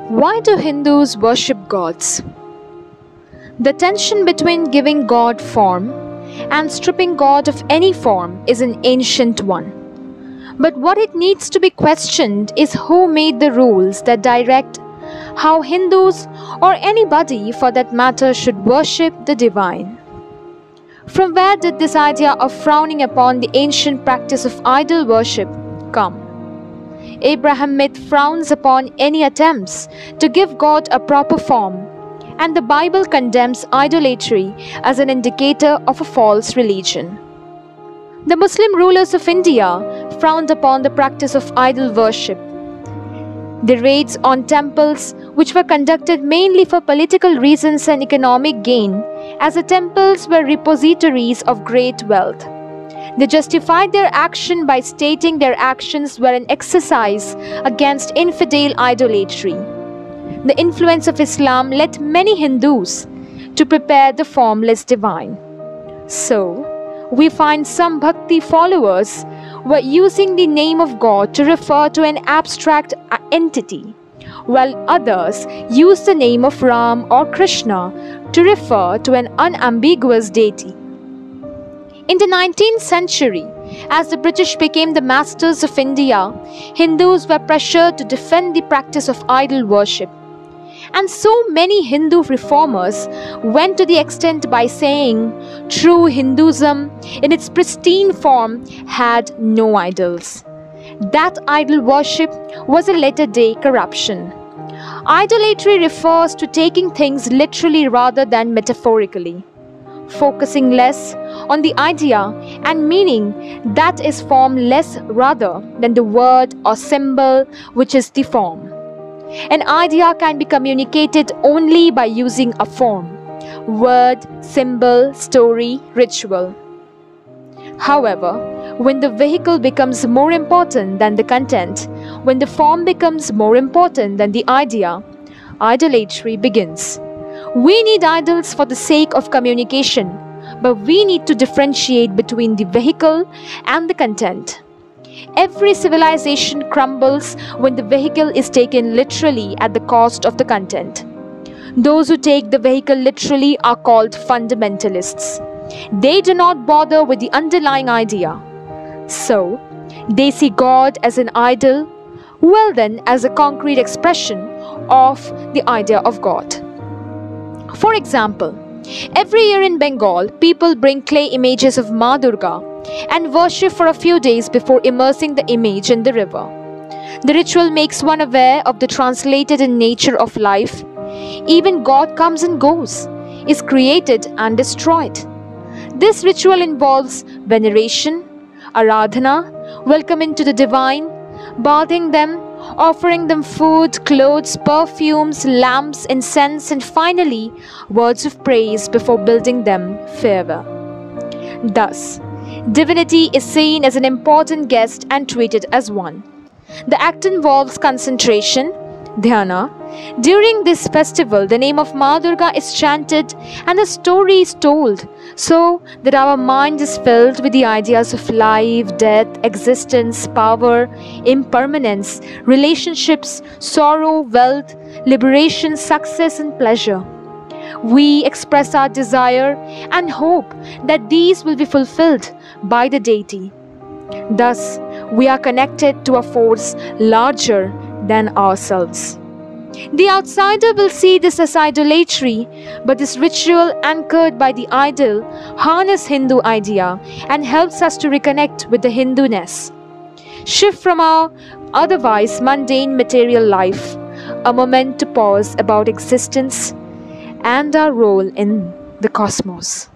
Why do Hindus worship gods? The tension between giving God form and stripping God of any form is an ancient one. But what it needs to be questioned is who made the rules that direct how Hindus, or anybody for that matter, should worship the divine. From where did this idea of frowning upon the ancient practice of idol worship come? Abraham myth frowns upon any attempts to give God a proper form, and the Bible condemns idolatry as an indicator of a false religion. The Muslim rulers of India frowned upon the practice of idol worship. The raids on temples, which were conducted mainly for political reasons and economic gain, as the temples were repositories of great wealth. They justified their action by stating their actions were an exercise against infidel idolatry. The influence of Islam led many Hindus to prepare the formless divine. So, we find some Bhakti followers were using the name of God to refer to an abstract entity, while others used the name of Ram or Krishna to refer to an unambiguous deity. In the 19th century, as the British became the masters of India, Hindus were pressured to defend the practice of idol worship. And so many Hindu reformers went to the extent by saying true Hinduism in its pristine form had no idols. That idol worship was a latter-day corruption. Idolatry refers to taking things literally rather than metaphorically, focusing less on the idea and meaning that is formless rather than the word or symbol which is the form. An idea can be communicated only by using a form: word, symbol, story, ritual. However, when the vehicle becomes more important than the content, when the form becomes more important than the idea, idolatry begins. We need idols for the sake of communication, but we need to differentiate between the vehicle and the content. Every civilization crumbles when the vehicle is taken literally at the cost of the content. Those who take the vehicle literally are called fundamentalists. They do not bother with the underlying idea. So, they see God as an idol, well then as a concrete expression of the idea of God. For example, every year in Bengal, people bring clay images of Ma Durga and worship for a few days before immersing the image in the river. The ritual makes one aware of the translated in nature of life. Even God comes and goes, is created and destroyed. This ritual involves veneration, aradhana, welcoming to the divine, bathing them, offering them food, clothes, perfumes, lamps, incense, and finally, words of praise before bidding them farewell. Thus, divinity is seen as an important guest and treated as one. The act involves concentration, dhyana. During this festival, the name of Ma Durga is chanted and the story is told so that our mind is filled with the ideas of life, death, existence, power, impermanence, relationships, sorrow, wealth, liberation, success, and pleasure. We express our desire and hope that these will be fulfilled by the deity. Thus, we are connected to a force larger than ourselves. The outsider will see this as idolatry, but this ritual anchored by the idol harnesses Hindu idea and helps us to reconnect with the Hindu-ness. Shift from our otherwise mundane material life, a moment to pause about existence and our role in the cosmos.